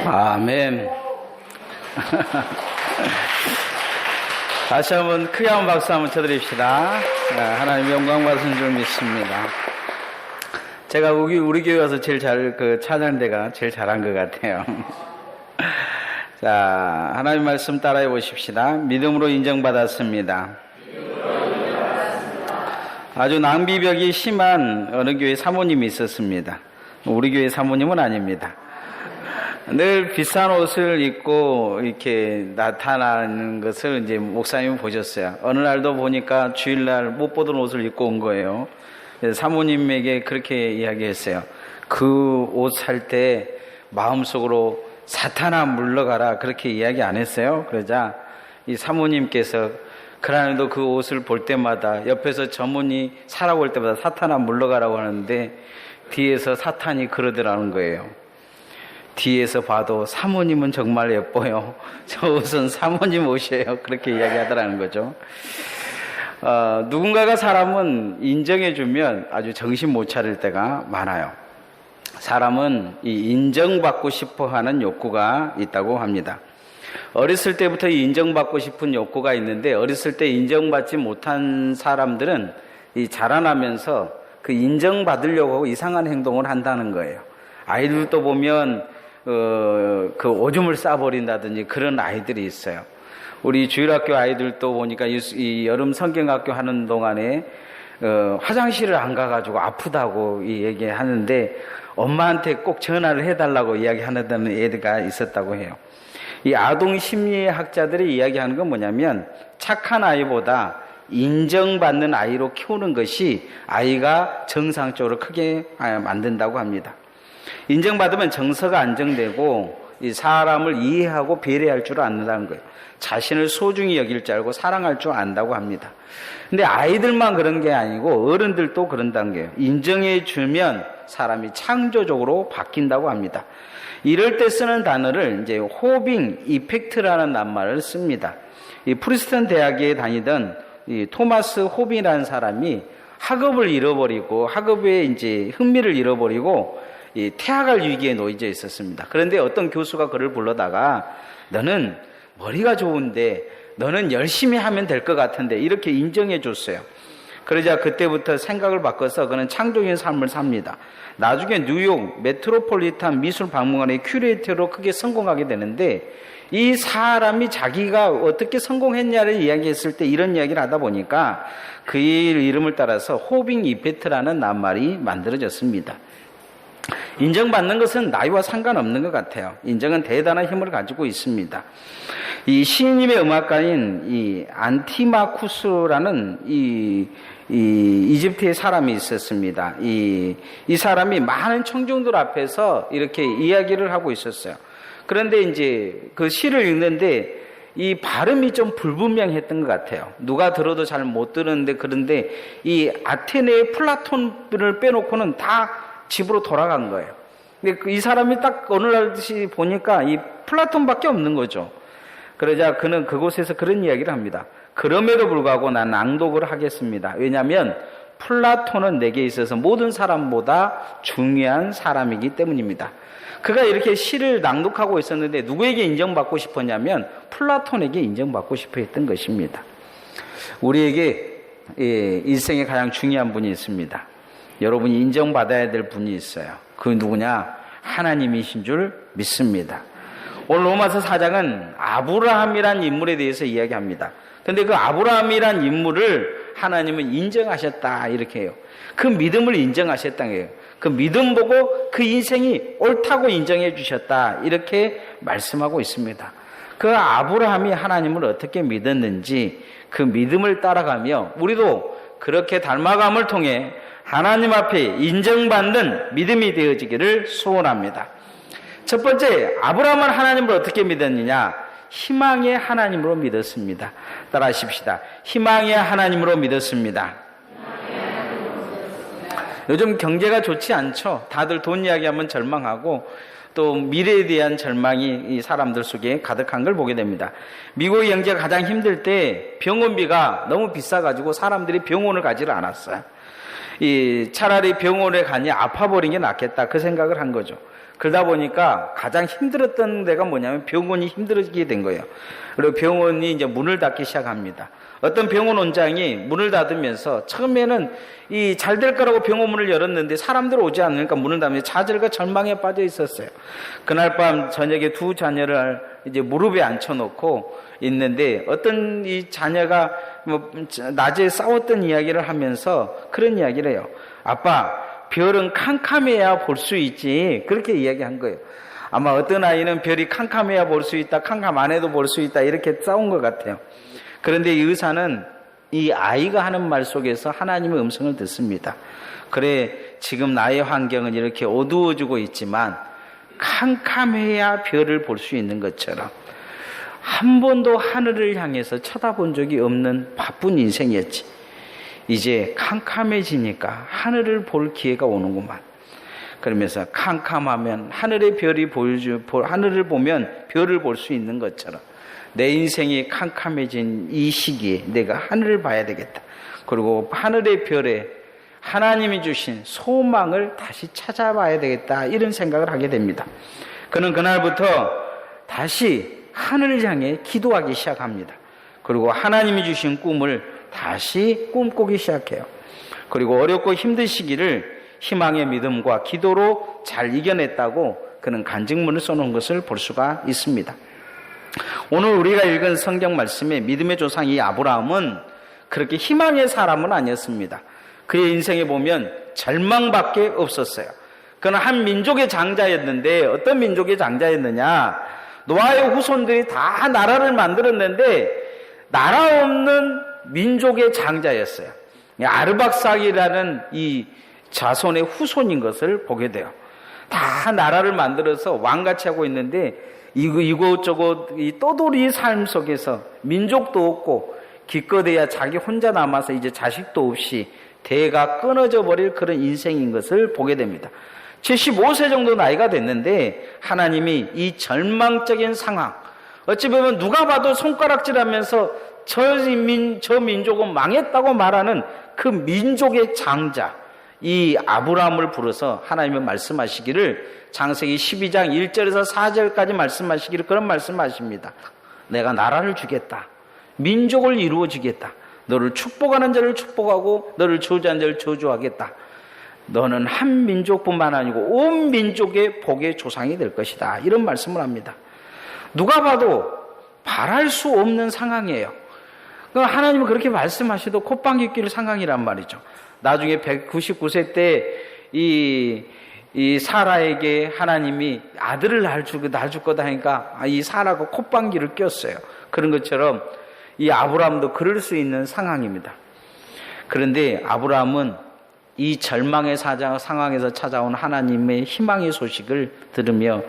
아멘. 다시 한번 크게 한번 박수 한번 쳐드립시다. 하나님 영광 받으신 줄 믿습니다. 제가 우리 교회 와서 제일 찬양 데가 제일 잘한 것 같아요. 자, 하나님 말씀 따라해 보십시다. 믿음으로 인정받았습니다. 아주 낭비벽이 심한 어느 교회 사모님이 있었습니다. 우리 교회 사모님은 아닙니다. 늘 비싼 옷을 입고 이렇게 나타나는 것을 이제 목사님이 보셨어요. 어느 날도 보니까 주일날 못 보던 옷을 입고 온 거예요. 사모님에게 그렇게 이야기했어요. 그 옷 살 때 마음속으로 사탄아 물러가라 그렇게 이야기 안 했어요. 그러자 이 사모님께서 그날도 그 옷을 볼 때마다 옆에서 점원이 사라고 할 때마다 사탄아 물러가라고 하는데 뒤에서 사탄이 그러더라는 거예요. 뒤에서 봐도 사모님은 정말 예뻐요. 저 옷은 사모님 옷이에요. 그렇게 이야기하더라는 거죠. 누군가가 사람은 인정해주면 아주 정신 못 차릴 때가 많아요. 사람은 이 인정받고 싶어 하는 욕구가 있다고 합니다. 어렸을 때부터 인정받고 싶은 욕구가 있는데 어렸을 때 인정받지 못한 사람들은 이 자라나면서 그 인정받으려고 하고 이상한 행동을 한다는 거예요. 아이들도 보면 그 오줌을 싸버린다든지 그런 아이들이 있어요. 우리 주일학교 아이들도 보니까 이 여름 성경학교 하는 동안에 화장실을 안 가가지고 아프다고 얘기하는데 엄마한테 꼭 전화를 해달라고 이야기하는 애가 있었다고 해요. 이 아동 심리학자들이 이야기하는 건 뭐냐면 착한 아이보다 인정받는 아이로 키우는 것이 아이가 정상적으로 크게 만든다고 합니다. 인정받으면 정서가 안정되고 이 사람을 이해하고 배려할 줄 안다는 거예요. 자신을 소중히 여길 줄 알고 사랑할 줄 안다고 합니다. 근데 아이들만 그런 게 아니고 어른들도 그런다는 거예요. 인정해 주면 사람이 창조적으로 바뀐다고 합니다. 이럴 때 쓰는 단어를 이제 호빙 이펙트라는 낱말을 씁니다. 이 프리스턴 대학에 다니던 이 토마스 호빙이라는 사람이 학업을 잃어버리고 학업에 이제 흥미를 잃어버리고 이 퇴학할 위기에 놓여져 있었습니다. 그런데 어떤 교수가 그를 불러다가 너는 머리가 좋은데 너는 열심히 하면 될 것 같은데 이렇게 인정해 줬어요. 그러자 그때부터 생각을 바꿔서 그는 창조적인 삶을 삽니다. 나중에 뉴욕 메트로폴리탄 미술박물관의 큐레이터로 크게 성공하게 되는데 이 사람이 자기가 어떻게 성공했냐를 이야기했을 때 이런 이야기를 하다 보니까 그 이름을 따라서 호빙 이펙트라는 낱말이 만들어졌습니다. 인정받는 것은 나이와 상관없는 것 같아요. 인정은 대단한 힘을 가지고 있습니다. 이 시인님의 음악가인 이 안티마쿠스라는 이집트의 사람이 있었습니다. 이 사람이 많은 청중들 앞에서 이렇게 이야기를 하고 있었어요. 그런데 이제 그 시를 읽는데 이 발음이 좀 불분명했던 것 같아요. 누가 들어도 잘 못 들었는데 그런데 이 아테네의 플라톤을 빼놓고는 다 집으로 돌아간 거예요. 근데 이 사람이 딱 어느 날씨 보니까 이 플라톤밖에 없는 거죠. 그러자 그는 그곳에서 그런 이야기를 합니다. 그럼에도 불구하고 난 낭독을 하겠습니다. 왜냐하면 플라톤은 내게 있어서 모든 사람보다 중요한 사람이기 때문입니다. 그가 이렇게 시를 낭독하고 있었는데 누구에게 인정받고 싶었냐면 플라톤에게 인정받고 싶어 했던 것입니다. 우리에게 일생에 가장 중요한 분이 있습니다. 여러분이 인정받아야 될 분이 있어요. 그 누구냐? 하나님이신 줄 믿습니다. 오늘 로마서 4장은 아브라함이란 인물에 대해서 이야기합니다. 그런데 그 아브라함이란 인물을 하나님은 인정하셨다 이렇게 해요. 그 믿음을 인정하셨다는 거예요. 그 믿음 보고 그 인생이 옳다고 인정해 주셨다 이렇게 말씀하고 있습니다. 그 아브라함이 하나님을 어떻게 믿었는지 그 믿음을 따라가며 우리도 그렇게 닮아감을 통해 하나님 앞에 인정받는 믿음이 되어지기를 소원합니다. 첫 번째, 아브라함은 하나님을 어떻게 믿었느냐? 희망의 하나님으로 믿었습니다. 따라하십시다. 희망의 하나님으로 믿었습니다. 요즘 경제가 좋지 않죠. 다들 돈 이야기하면 절망하고 또 미래에 대한 절망이 이 사람들 속에 가득한 걸 보게 됩니다. 미국의 경제가 가장 힘들 때 병원비가 너무 비싸가지고 사람들이 병원을 가지를 않았어요. 차라리 병원에 가니 아파버린 게 낫겠다 그 생각을 한 거죠. 그러다 보니까 가장 힘들었던 데가 뭐냐면 병원이 힘들어지게 된 거예요. 그리고 병원이 이제 문을 닫기 시작합니다. 어떤 병원 원장이 문을 닫으면서 처음에는 잘 될 거라고 병원 문을 열었는데 사람들 오지 않으니까 문을 닫으면서 좌절과 절망에 빠져 있었어요. 그날 밤 저녁에 두 자녀를 이제 무릎에 앉혀놓고 있는데 어떤 이 자녀가 낮에 싸웠던 이야기를 하면서 그런 이야기를 해요. 아빠, 별은 캄캄해야 볼 수 있지. 그렇게 이야기한 거예요. 아마 어떤 아이는 별이 캄캄해야 볼 수 있다, 캄캄 안 해도 볼 수 있다 이렇게 싸운 것 같아요. 그런데 이 의사는 이 아이가 하는 말 속에서 하나님의 음성을 듣습니다. 그래, 지금 나의 환경은 이렇게 어두워지고 있지만 캄캄해야 별을 볼 수 있는 것처럼 한 번도 하늘을 향해서 쳐다본 적이 없는 바쁜 인생이었지. 이제 캄캄해지니까 하늘을 볼 기회가 오는구만. 그러면서 캄캄하면 하늘의 별이 하늘을 보면 별을 볼 수 있는 것처럼 내 인생이 캄캄해진 이 시기에 내가 하늘을 봐야 되겠다. 그리고 하늘의 별에 하나님이 주신 소망을 다시 찾아봐야 되겠다. 이런 생각을 하게 됩니다. 그는 그날부터 다시 하늘을 향해 기도하기 시작합니다. 그리고 하나님이 주신 꿈을 다시 꿈꾸기 시작해요. 그리고 어렵고 힘든 시기를 희망의 믿음과 기도로 잘 이겨냈다고 그는 간증문을 써놓은 것을 볼 수가 있습니다. 오늘 우리가 읽은 성경 말씀에 믿음의 조상 이 아브라함은 그렇게 희망의 사람은 아니었습니다. 그의 인생에 보면 절망밖에 없었어요. 그는 한 민족의 장자였는데 어떤 민족의 장자였느냐? 노아의 후손들이 다 나라를 만들었는데 나라 없는 민족의 장자였어요. 아르박삭이라는 이 자손의 후손인 것을 보게 돼요. 다 나라를 만들어서 왕같이 하고 있는데 이곳저곳 이 떠돌이 삶 속에서 민족도 없고 기껏해야 자기 혼자 남아서 이제 자식도 없이 대가 끊어져 버릴 그런 인생인 것을 보게 됩니다. 75세 정도 나이가 됐는데 하나님이 이 절망적인 상황, 어찌 보면 누가 봐도 손가락질하면서 저 민족은 망했다고 말하는 그 민족의 장자 이 아브라함을 불러서 하나님은 말씀하시기를 창세기 12장 1절에서 4절까지 말씀하시기를 그런 말씀하십니다. 내가 나라를 주겠다. 민족을 이루어 주겠다. 너를 축복하는 자를 축복하고 너를 저주하는 자를 저주하겠다. 너는 한 민족뿐만 아니고 온 민족의 복의 조상이 될 것이다. 이런 말씀을 합니다. 누가 봐도 바랄 수 없는 상황이에요. 하나님은 그렇게 말씀하셔도 콧방귀 낄 상황이란 말이죠. 나중에 199세 때 이 사라에게 하나님이 아들을 낳을 거다 하니까 이 사라가 콧방귀를 꼈어요. 그런 것처럼 이 아브라함도 그럴 수 있는 상황입니다. 그런데 아브라함은 이 절망의 상황에서 찾아온 하나님의 희망의 소식을 들으며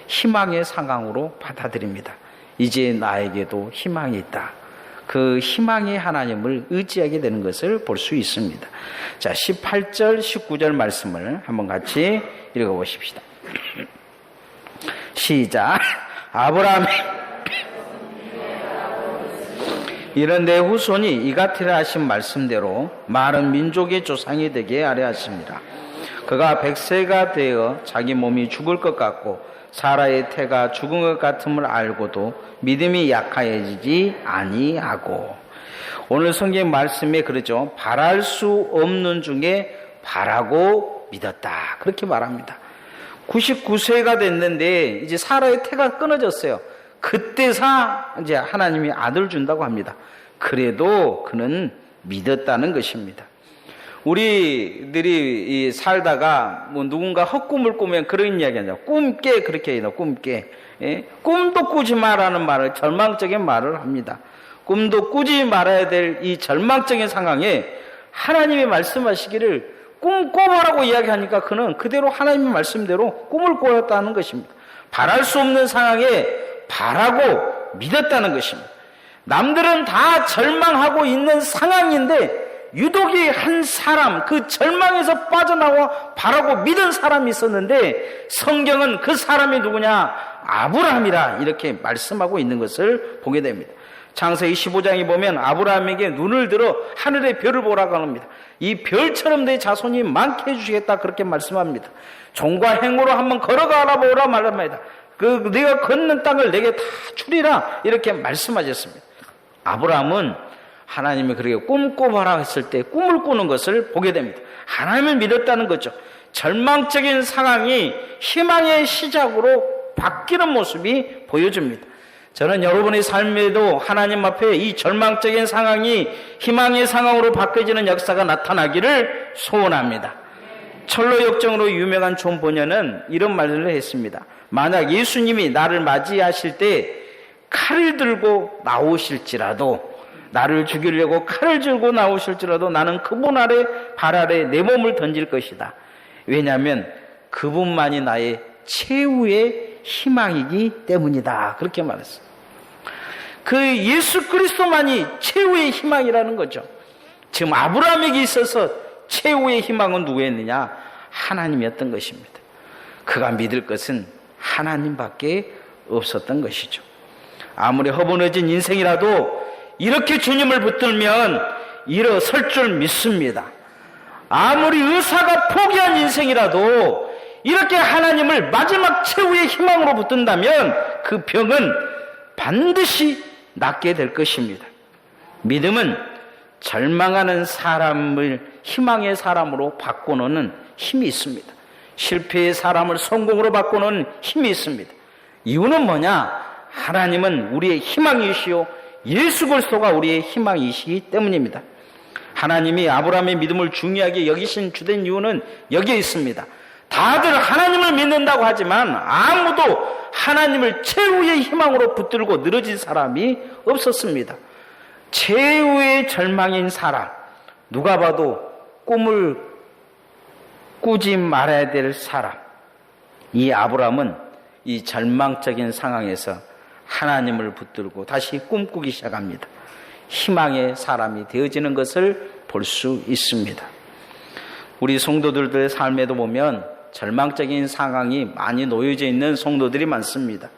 희망의 상황으로 받아들입니다. 이제 나에게도 희망이 있다. 그 희망의 하나님을 의지하게 되는 것을 볼 수 있습니다. 자, 18절, 19절 말씀을 한번 같이 읽어보십시다. 시작. 아브라함이 이런 내 후손이 이같으라 하신 말씀대로 많은 민족의 조상이 되게 하려 하십니다. 그가 100세가 되어 자기 몸이 죽을 것 같고 사라의 태가 죽은 것 같음을 알고도 믿음이 약하여지지 아니하고. 오늘 성경 말씀에 그러죠. 바랄 수 없는 중에 바라고 믿었다. 그렇게 말합니다. 99세가 됐는데 이제 사라의 태가 끊어졌어요. 그때사 이제 하나님이 아들 준다고 합니다. 그래도 그는 믿었다는 것입니다. 우리들이 살다가 뭐 누군가 헛꿈을 꾸면 그런 이야기 하죠. 꿈깨 그렇게 해요. 꿈깨. 예? 꿈도 꾸지 마라는 말을 절망적인 말을 합니다. 꿈도 꾸지 말아야 될 이 절망적인 상황에 하나님이 말씀하시기를 꿈 꿔보라고 이야기하니까 그는 그대로 하나님의 말씀대로 꿈을 꾸었다는 것입니다. 바랄 수 없는 상황에 바라고 믿었다는 것입니다. 남들은 다 절망하고 있는 상황인데 유독이 한 사람, 그 절망에서 빠져나와 바라고 믿은 사람이 있었는데 성경은 그 사람이 누구냐? 아브라함이라 이렇게 말씀하고 있는 것을 보게 됩니다. 창세기 15장에 보면 아브라함에게 눈을 들어 하늘의 별을 보라고 합니다. 이 별처럼 내 자손이 많게 해주시겠다 그렇게 말씀합니다. 종과 행으로 한번 걸어가라 보라 말합니다. 네가 걷는 땅을 내게 다 주리라 이렇게 말씀하셨습니다. 아브라함은 하나님이 그렇게 꿈꿔봐라 했을 때 꿈을 꾸는 것을 보게 됩니다. 하나님을 믿었다는 거죠. 절망적인 상황이 희망의 시작으로 바뀌는 모습이 보여줍니다. 저는 여러분의 삶에도 하나님 앞에 이 절망적인 상황이 희망의 상황으로 바뀌어지는 역사가 나타나기를 소원합니다. 철로 역정으로 유명한 존 보녀는 이런 말을 했습니다. 만약 예수님이 나를 맞이하실 때 칼을 들고 나오실지라도, 나를 죽이려고 칼을 들고 나오실지라도 나는 그분 아래, 발 아래 내 몸을 던질 것이다. 왜냐하면 그분만이 나의 최후의 희망이기 때문이다. 그렇게 말했어요. 그 예수 그리스도만이 최후의 희망이라는 거죠. 지금 아브라함에게 있어서 최후의 희망은 누구였느냐? 하나님이었던 것입니다. 그가 믿을 것은 하나님밖에 없었던 것이죠. 아무리 허번해진 인생이라도 이렇게 주님을 붙들면 일어설 줄 믿습니다. 아무리 의사가 포기한 인생이라도 이렇게 하나님을 마지막 최후의 희망으로 붙든다면 그 병은 반드시 낫게 될 것입니다. 믿음은 절망하는 사람을 희망의 사람으로 바꿔놓는 힘이 있습니다. 실패의 사람을 성공으로 바꿔놓는 힘이 있습니다. 이유는 뭐냐? 하나님은 우리의 희망이시요 예수 그리스도가 우리의 희망이시기 때문입니다. 하나님이 아브라함의 믿음을 중요하게 여기신 주된 이유는 여기에 있습니다. 다들 하나님을 믿는다고 하지만 아무도 하나님을 최후의 희망으로 붙들고 늘어진 사람이 없었습니다. 최후의 절망인 사람, 누가 봐도 꿈을 꾸지 말아야 될 사람, 이 아브라함은 이 절망적인 상황에서 하나님을 붙들고 다시 꿈꾸기 시작합니다. 희망의 사람이 되어지는 것을 볼 수 있습니다. 우리 성도들의 삶에도 보면 절망적인 상황이 많이 놓여져 있는 성도들이 많습니다.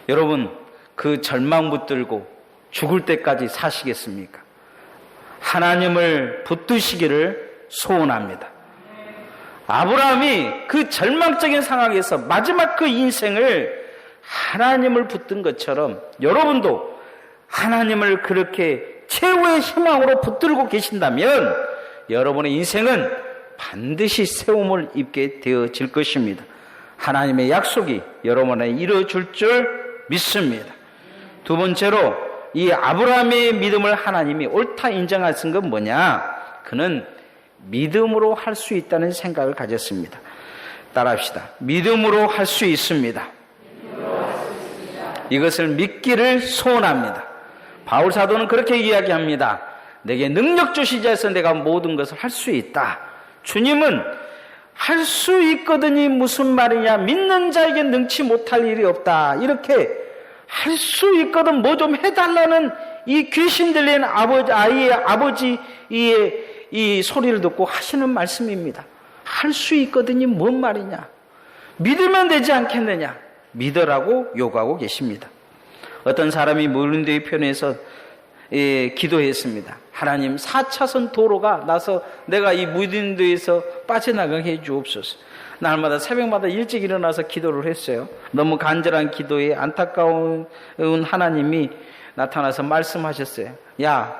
여러분, 그 절망 붙들고 죽을 때까지 사시겠습니까? 하나님을 붙드시기를 소원합니다. 아브라함이 그 절망적인 상황에서 마지막 그 인생을 하나님을 붙든 것처럼 여러분도 하나님을 그렇게 최후의 희망으로 붙들고 계신다면 여러분의 인생은 반드시 세움을 입게 되어질 것입니다. 하나님의 약속이 여러분에 이루어질 줄 믿습니다. 두 번째로 이 아브라함의 믿음을 하나님이 옳다 인정하신 건 뭐냐? 그는 믿음으로 할 수 있다는 생각을 가졌습니다. 따라합시다. 믿음으로 할 수 있습니다. 이것을 믿기를 소원합니다. 바울 사도는 그렇게 이야기합니다. 내게 능력 주시자 해서 내가 모든 것을 할 수 있다. 주님은 할 수 있거든이 무슨 말이냐? 믿는 자에게 능치 못할 일이 없다. 이렇게 할 수 있거든 뭐 좀 해달라는 이 귀신 들린 아이의 아버지의 이 소리를 듣고 하시는 말씀입니다. 할 수 있거든이 뭔 말이냐? 믿으면 되지 않겠느냐? 믿으라고 요구하고 계십니다. 어떤 사람이 무린도의 편에서 기도했습니다. 하나님, 4차선 도로가 나서 내가 이 무린도에서 빠져나가게 해주옵소서. 날마다 새벽마다 일찍 일어나서 기도를 했어요. 너무 간절한 기도에 안타까운 하나님이 나타나서 말씀하셨어요. 야,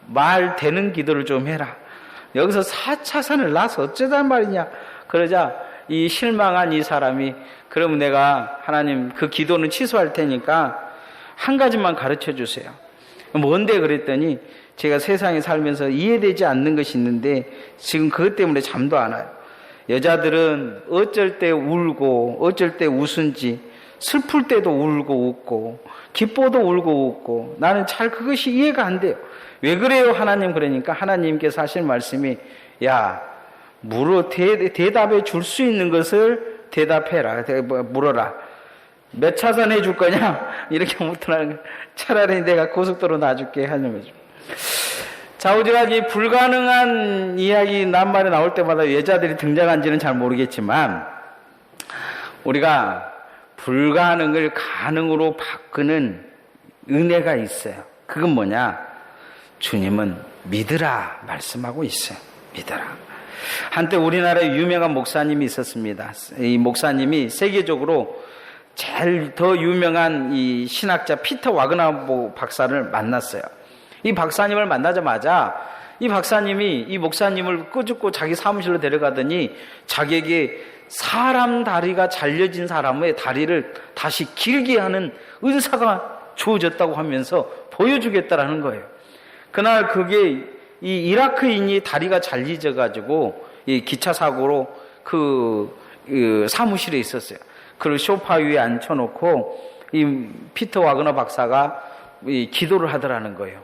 말 되는 기도를 좀 해라. 여기서 4차선을 나서 어쩌단 말이냐. 그러자 이 실망한 이 사람이, 그러면 내가 하나님 그 기도는 취소할 테니까 한 가지만 가르쳐 주세요. 뭔데 그랬더니 제가 세상에 살면서 이해되지 않는 것이 있는데 지금 그것 때문에 잠도 안 와요. 여자들은 어쩔 때 울고 어쩔 때 웃은지, 슬플 때도 울고 웃고 기뻐도 울고 웃고, 나는 잘 그것이 이해가 안 돼요. 왜 그래요 하나님? 그러니까 하나님께서 하신 말씀이, 야, 대답해 줄 수 있는 것을 대답해라, 물어라. 몇 차선 해줄 거냐? 이렇게 묻더라는 거예요. 차라리 내가 고속도로 놔줄게 하는 거죠. 좌우지간이 불가능한 이야기 낱말이 나올 때마다 여자들이 등장한지는 잘 모르겠지만 우리가 불가능을 가능으로 바꾸는 은혜가 있어요. 그건 뭐냐? 주님은 믿으라 말씀하고 있어요. 믿으라. 한때 우리나라에 유명한 목사님이 있었습니다. 이 목사님이 세계적으로 제일 더 유명한 이 신학자 피터 와그나보 박사를 만났어요. 이 박사님을 만나자마자 이 박사님이 이 목사님을 끄집고 자기 사무실로 데려가더니 자기에게 사람 다리가 잘려진 사람의 다리를 다시 길게 하는 은사가 주어졌다고 하면서 보여주겠다라는 거예요. 그날 그게 이 이라크인이 다리가 잘리져 가지고 이 기차 사고로 그 사무실에 있었어요. 그걸 소파 위에 앉혀놓고 이 피터 와그너 박사가 이 기도를 하더라는 거예요.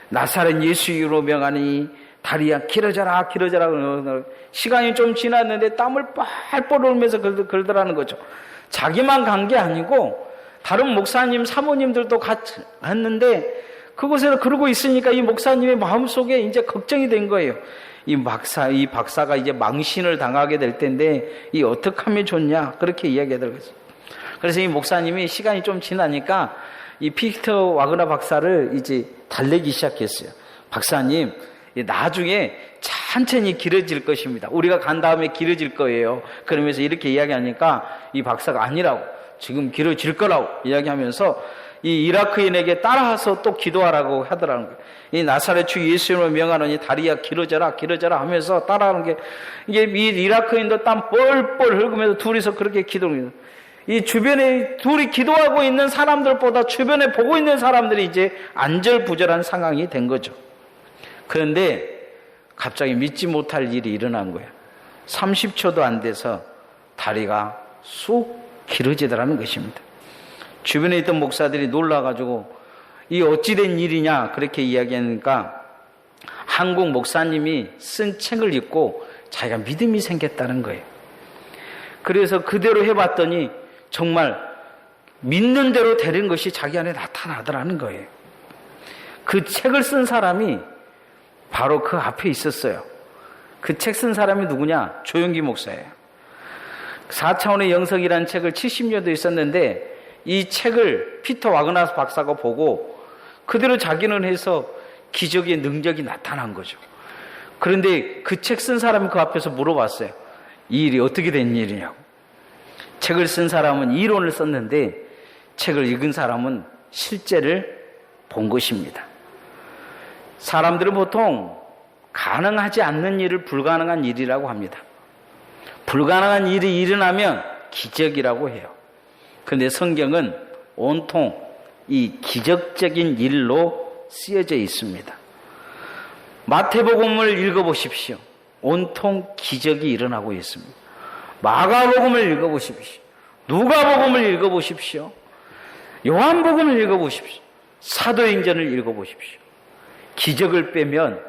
나사렛 예수 이름으로 명하니 다리야 길어져라 길어져라. 시간이 좀 지났는데 땀을 뻘뻘 흘리면서 그러더라는 거죠. 자기만 간 게 아니고 다른 목사님 사모님들도 같이 갔는데 그곳에서 그러고 있으니까 이 목사님의 마음속에 이제 걱정이 된 거예요. 이 박사가 이제 망신을 당하게 될 텐데 이 어떻게 하면 좋냐 그렇게 이야기하더라고요. 그래서 이 목사님이 시간이 좀 지나니까 이 피터 와그너 박사를 이제 달래기 시작했어요. 박사님, 나중에 천천히 길어질 것입니다. 우리가 간 다음에 길어질 거예요. 그러면서 이렇게 이야기하니까 이 박사가 아니라고, 지금 길어질 거라고 이야기하면서 이 이라크인에게 따라와서 또 기도하라고 하더라는 거예요. 이 나사렛 주 예수님을 명하노니 다리야 길어져라 길어져라 하면서 따라하는 게, 이게 이 이라크인도 땀 뻘뻘 흘리면서 둘이서 그렇게 기도를 해요. 이 주변에 둘이 기도하고 있는 사람들보다 주변에 보고 있는 사람들이 이제 안절부절한 상황이 된 거죠. 그런데 갑자기 믿지 못할 일이 일어난 거예요. 30초도 안 돼서 다리가 쑥 길어지더라는 것입니다. 주변에 있던 목사들이 놀라가지고 이 어찌된 일이냐 그렇게 이야기하니까 한국 목사님이 쓴 책을 읽고 자기가 믿음이 생겼다는 거예요. 그래서 그대로 해봤더니 정말 믿는 대로 되는 것이 자기 안에 나타나더라는 거예요. 그 책을 쓴 사람이 바로 그 앞에 있었어요. 그 책 쓴 사람이 누구냐? 조용기 목사예요. 4차원의 영성이라는 책을 70년도에 썼는데 이 책을 피터 와그너 박사가 보고 그대로 자기는 해서 기적의 능력이 나타난 거죠. 그런데 그 책 쓴 사람이 그 앞에서 물어봤어요. 이 일이 어떻게 된 일이냐고. 책을 쓴 사람은 이론을 썼는데 책을 읽은 사람은 실제를 본 것입니다. 사람들은 보통 가능하지 않는 일을 불가능한 일이라고 합니다. 불가능한 일이 일어나면 기적이라고 해요. 그런데 성경은 온통 이 기적적인 일로 쓰여져 있습니다. 마태복음을 읽어보십시오. 온통 기적이 일어나고 있습니다. 마가복음을 읽어보십시오. 누가복음을 읽어보십시오. 요한복음을 읽어보십시오. 사도행전을 읽어보십시오. 기적을 빼면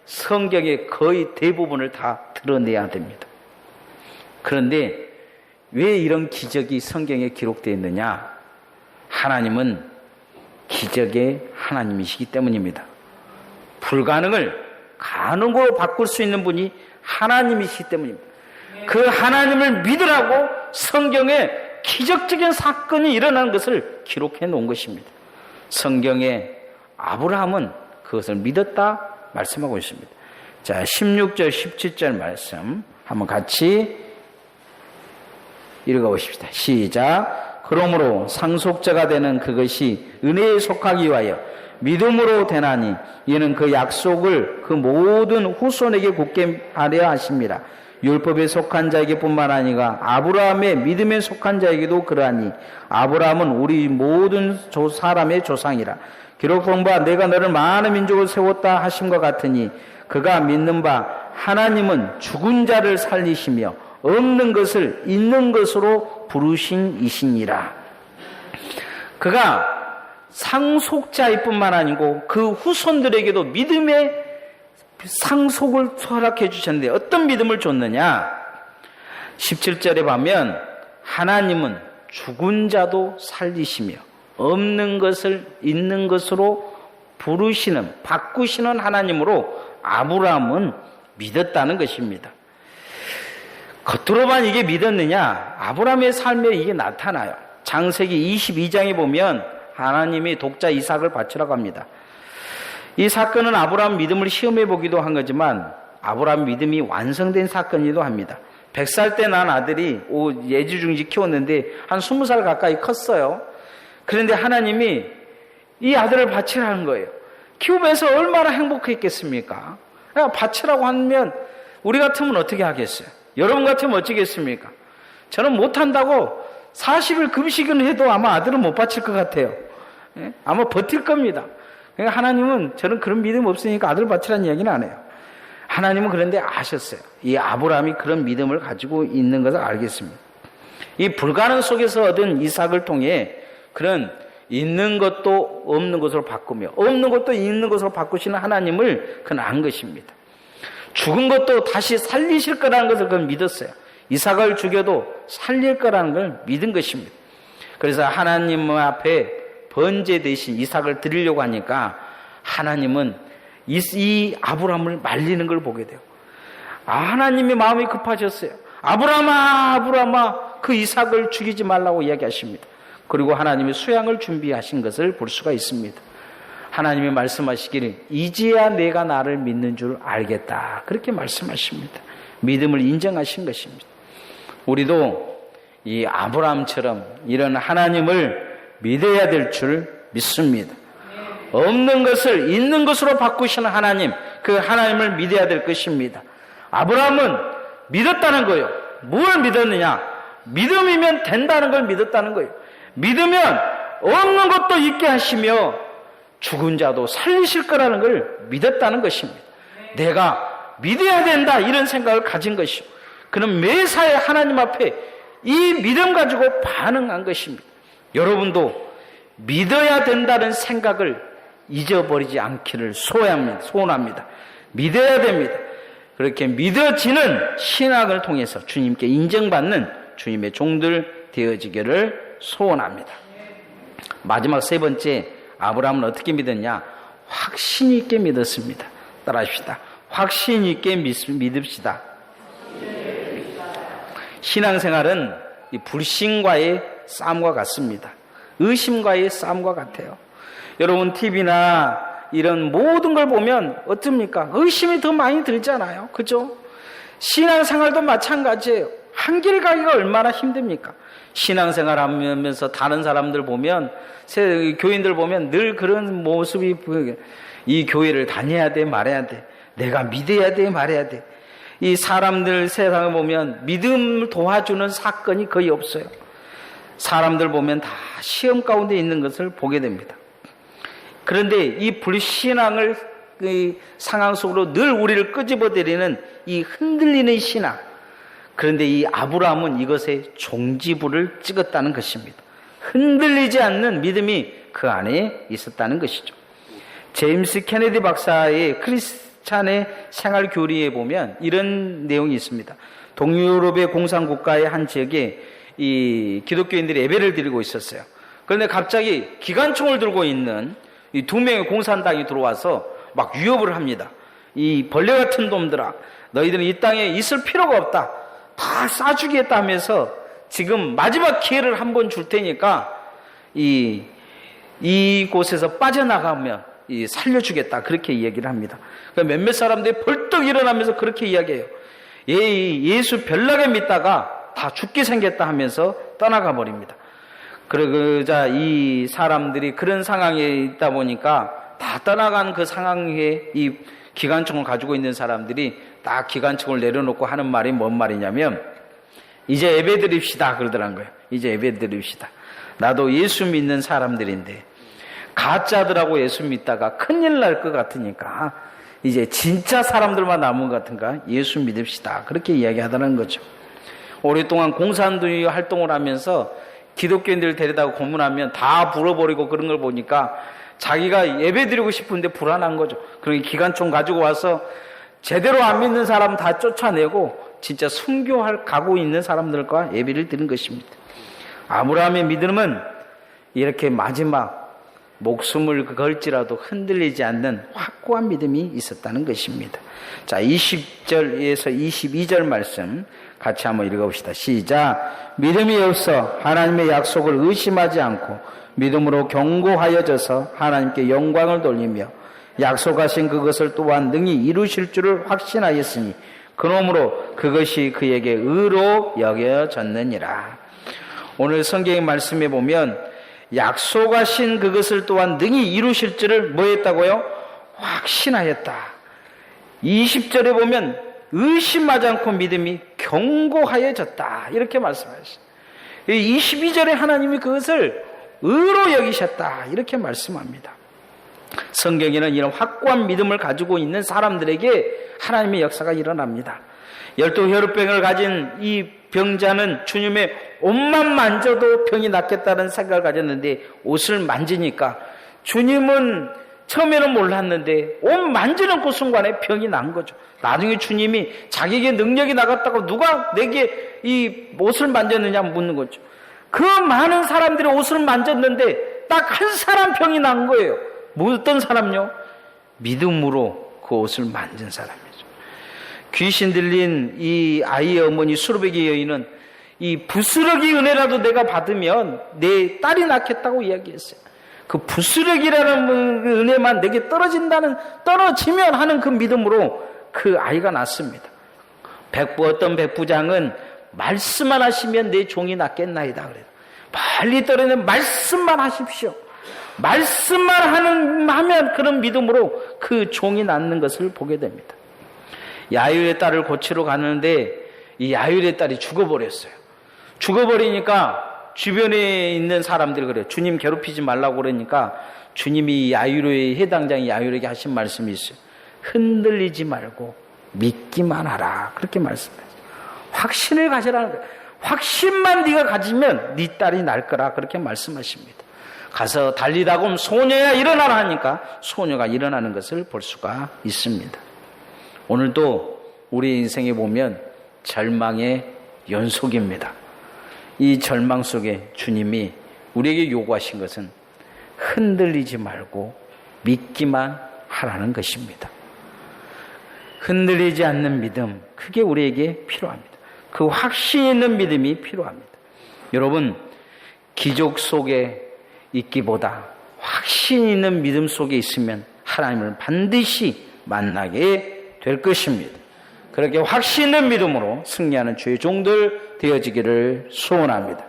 성경의 거의 대부분을 다 드러내야 됩니다. 그런데 왜 이런 기적이 성경에 기록되어 있느냐? 하나님은 기적의 하나님이시기 때문입니다. 불가능을 가능으로 바꿀 수 있는 분이 하나님이시기 때문입니다. 그 하나님을 믿으라고 성경에 기적적인 사건이 일어난 것을 기록해 놓은 것입니다. 성경에 아브라함은 그것을 믿었다 말씀하고 있습니다. 자, 16절 17절 말씀 한번 같이 읽어보십시다. 시작. 그러므로 상속자가 되는 그것이 은혜에 속하기 위하여 믿음으로 되나니 이는 그 약속을 그 모든 후손에게 굳게 하려 하심이라. 율법에 속한 자에게 뿐만 아니라 아브라함의 믿음에 속한 자에게도 그러하니 아브라함은 우리 모든 사람의 조상이라. 기록된 바 내가 너를 많은 민족을 세웠다 하심과 같으니 그가 믿는 바 하나님은 죽은 자를 살리시며 없는 것을 있는 것으로 부르신 이시니라. 그가 상속자일 뿐만 아니고 그 후손들에게도 믿음의 상속을 허락해 주셨는데 어떤 믿음을 줬느냐? 17절에 보면 하나님은 죽은 자도 살리시며 없는 것을 있는 것으로 부르시는, 바꾸시는 하나님으로 아브라함은 믿었다는 것입니다. 겉으로만 이게 믿었느냐? 아브라함의 삶에 이게 나타나요. 창세기 22장에 보면 하나님이 독자 이삭을 바치라고 합니다. 이 사건은 아브라함 믿음을 시험해 보기도 한 거지만 아브라함 믿음이 완성된 사건이기도 합니다. 100살 때 난 아들이 예지중지 키웠는데 한 20살 가까이 컸어요. 그런데 하나님이 이 아들을 바치라는 거예요. 키우면서 얼마나 행복했겠습니까? 바치라고 하면 우리 같으면 어떻게 하겠어요? 여러분 같으면 어쩌겠습니까? 저는 못한다고 40일 금식은 해도 아마 아들은 못 바칠 것 같아요. 아마 버틸 겁니다. 그러니까 하나님은 저는 그런 믿음 없으니까 아들 바치라는 이야기는 안 해요. 하나님은 그런데 아셨어요. 이 아브라함이 그런 믿음을 가지고 있는 것을 알겠습니다. 이 불가능 속에서 얻은 이삭을 통해 그런 있는 것도 없는 것으로 바꾸며 없는 것도 있는 것으로 바꾸시는 하나님을 그는 안 것입니다. 죽은 것도 다시 살리실 거라는 것을 그는 믿었어요. 이삭을 죽여도 살릴 거라는 걸 믿은 것입니다. 그래서 하나님 앞에 번제 대신 이삭을 드리려고 하니까 하나님은 이 아브라함을 말리는 걸 보게 돼요. 하나님의 마음이 급하셨어요. 아브라함아, 아브라함아, 그 이삭을 죽이지 말라고 이야기하십니다. 그리고 하나님이 수양을 준비하신 것을 볼 수가 있습니다. 하나님이 말씀하시기를 이제야 내가 나를 믿는 줄 알겠다. 그렇게 말씀하십니다. 믿음을 인정하신 것입니다. 우리도 이 아브라함처럼 이런 하나님을 믿어야 될 줄 믿습니다. 없는 것을 있는 것으로 바꾸시는 하나님, 그 하나님을 믿어야 될 것입니다. 아브라함은 믿었다는 거예요. 뭘 믿었느냐? 믿음이면 된다는 걸 믿었다는 거예요. 믿으면 없는 것도 있게 하시며 죽은 자도 살리실 거라는 걸 믿었다는 것입니다. 내가 믿어야 된다 이런 생각을 가진 것이요. 그는 매사에 하나님 앞에 이 믿음 가지고 반응한 것입니다. 여러분도 믿어야 된다는 생각을 잊어버리지 않기를 소원합니다. 믿어야 됩니다. 그렇게 믿어지는 신앙을 통해서 주님께 인정받는 주님의 종들 되어지기를 소원합니다. 마지막 세 번째, 아브라함은 어떻게 믿었냐? 확신 있게 믿었습니다. 따라합시다. 확신 있게 믿읍시다. 신앙생활은 이 불신과의 싸움과 같습니다. 의심과의 싸움과 같아요. 여러분 TV나 이런 모든 걸 보면 어떻습니까? 의심이 더 많이 들잖아요. 그죠? 신앙생활도 마찬가지예요. 한 길 가기가 얼마나 힘듭니까? 신앙생활 하면서 다른 사람들 보면, 교인들 보면 늘 그런 모습이 보여요. 이 교회를 다녀야 돼, 말해야 돼. 내가 믿어야 돼, 말해야 돼. 이 사람들 세상을 보면 믿음을 도와주는 사건이 거의 없어요. 사람들 보면 다 시험 가운데 있는 것을 보게 됩니다. 그런데 이 불신앙을 이 상황 속으로 늘 우리를 끄집어내리는 이 흔들리는 신앙. 그런데 이 아브라함은 이것에 종지부를 찍었다는 것입니다. 흔들리지 않는 믿음이 그 안에 있었다는 것이죠. 제임스 케네디 박사의 크리스찬의 생활 교리에 보면 이런 내용이 있습니다. 동유럽의 공산국가의 한 지역에 이 기독교인들이 예배를 드리고 있었어요. 그런데 갑자기 기관총을 들고 있는 이 2명의 공산당이 들어와서 막 위협을 합니다. 이 벌레 같은 놈들아, 너희들은 이 땅에 있을 필요가 없다. 다 쏴주겠다 하면서 지금 마지막 기회를 한번 줄 테니까 이곳에서 빠져나가면 살려주겠다. 그렇게 이야기를 합니다. 그러니까 몇몇 사람들이 벌떡 일어나면서 그렇게 이야기해요. 예수 별나게 믿다가 다 죽게 생겼다 하면서 떠나가 버립니다. 그러자 이 사람들이 그런 상황에 있다 보니까 다 떠나간 그 상황에 이 기관총을 가지고 있는 사람들이 딱 기관총을 내려놓고 하는 말이 뭔 말이냐면 이제 예배 드립시다 그러더란 거예요. 이제 예배 드립시다. 나도 예수 믿는 사람들인데 가짜들하고 예수 믿다가 큰일 날 것 같으니까 이제 진짜 사람들만 남은 것 같은가 예수 믿읍시다. 그렇게 이야기하다는 거죠. 오랫동안 공산주의 활동을 하면서 기독교인들 데려다가 고문하면 다 불어버리고 그런 걸 보니까 자기가 예배드리고 싶은데 불안한 거죠. 그러니 기관총 가지고 와서 제대로 안 믿는 사람 다 쫓아내고 진짜 순교할 각오 있는 사람들과 예배를 드린 것입니다. 아브라함의 믿음은 이렇게 마지막 목숨을 걸지라도 흔들리지 않는 확고한 믿음이 있었다는 것입니다. 자, 20절에서 22절 말씀 같이 한번 읽어봅시다. 시작. 믿음이 없어 하나님의 약속을 의심하지 않고 믿음으로 견고하여져서 하나님께 영광을 돌리며 약속하신 그것을 또한 능히 이루실 줄을 확신하였으니 그러므로 그것이 그에게 의로 여겨졌느니라. 오늘 성경의 말씀에 보면 약속하신 그것을 또한 능히 이루실 줄을 뭐 했다고요? 확신하였다. 20절에 보면 의심하지 않고 믿음이 견고하여졌다. 이렇게 말씀하셨어요. 22절에 하나님이 그것을 의로 여기셨다. 이렇게 말씀합니다. 성경에는 이런 확고한 믿음을 가지고 있는 사람들에게 하나님의 역사가 일어납니다. 12 혈루병을 가진 이 병자는 주님의 옷만 만져도 병이 낫겠다는 생각을 가졌는데 옷을 만지니까 주님은 처음에는 몰랐는데 옷 만지는 그 순간에 병이 난 거죠. 나중에 주님이 자기에게 능력이 나갔다고 누가 내게 이 옷을 만졌느냐 묻는 거죠. 그 많은 사람들이 옷을 만졌는데 딱 한 사람 병이 난 거예요. 어떤 사람요? 믿음으로 그 옷을 만진 사람이죠. 귀신 들린 이 아이의 어머니 수르베기 여인은 이 부스러기 은혜라도 내가 받으면 내 딸이 낫겠다고 이야기했어요. 그 부스러기라는 은혜만 내게 떨어지면 하는 그 믿음으로 그 아이가 낳습니다. 어떤 백부장은 말씀만 하시면 내 종이 낫겠나이다 그래요. 빨리 떨어지는 말씀만 하십시오. 말씀만 하면 그런 믿음으로 그 종이 낫는 것을 보게 됩니다. 야율의 딸을 고치러 가는데 이 야율의 딸이 죽어버렸어요. 죽어버리니까 주변에 있는 사람들이 그래요. 주님 괴롭히지 말라고 그러니까 주님이 야율의 해당장이 야율에게 하신 말씀이 있어요. 흔들리지 말고 믿기만 하라. 그렇게 말씀해요. 확신을 가지라는 거예요. 확신만 네가 가지면 네 딸이 날 거라. 그렇게 말씀하십니다. 가서 달리다 보면 소녀야 일어나라 하니까 소녀가 일어나는 것을 볼 수가 있습니다. 오늘도 우리 인생에 보면 절망의 연속입니다. 이 절망 속에 주님이 우리에게 요구하신 것은 흔들리지 말고 믿기만 하라는 것입니다. 흔들리지 않는 믿음, 그게 우리에게 필요합니다. 그 확신 있는 믿음이 필요합니다. 여러분, 기적 속에 있기보다 확신 있는 믿음 속에 있으면 하나님을 반드시 만나게 될 것입니다. 그렇게 확신 있는 믿음으로 승리하는 주의 종들 되어지기를 소원합니다.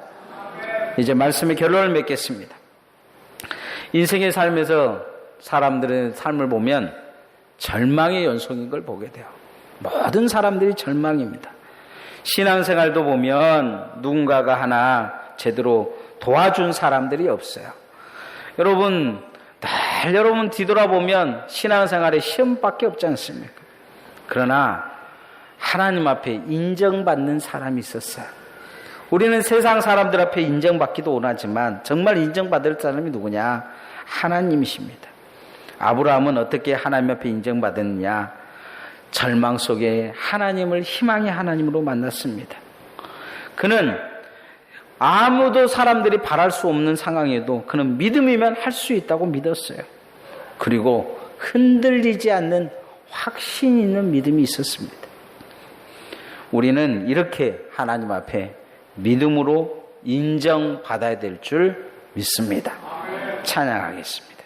이제 말씀의 결론을 맺겠습니다. 인생의 삶에서 사람들의 삶을 보면 절망의 연속인 걸 보게 돼요. 모든 사람들이 절망입니다. 신앙생활도 보면 누군가가 하나 제대로 도와준 사람들이 없어요. 여러분, 늘 여러분 뒤돌아보면 신앙생활에 시험밖에 없지 않습니까? 그러나 하나님 앞에 인정받는 사람이 있었어요. 우리는 세상 사람들 앞에 인정받기도 원하지만 정말 인정받을 사람이 누구냐? 하나님이십니다. 아브라함은 어떻게 하나님 앞에 인정받았느냐? 절망 속에 하나님을 희망의 하나님으로 만났습니다. 그는 아무도 사람들이 바랄 수 없는 상황에도 그는 믿음이면 할 수 있다고 믿었어요. 그리고 흔들리지 않는 확신 있는 믿음이 있었습니다. 우리는 이렇게 하나님 앞에 믿음으로 인정받아야 될 줄 믿습니다. 찬양하겠습니다.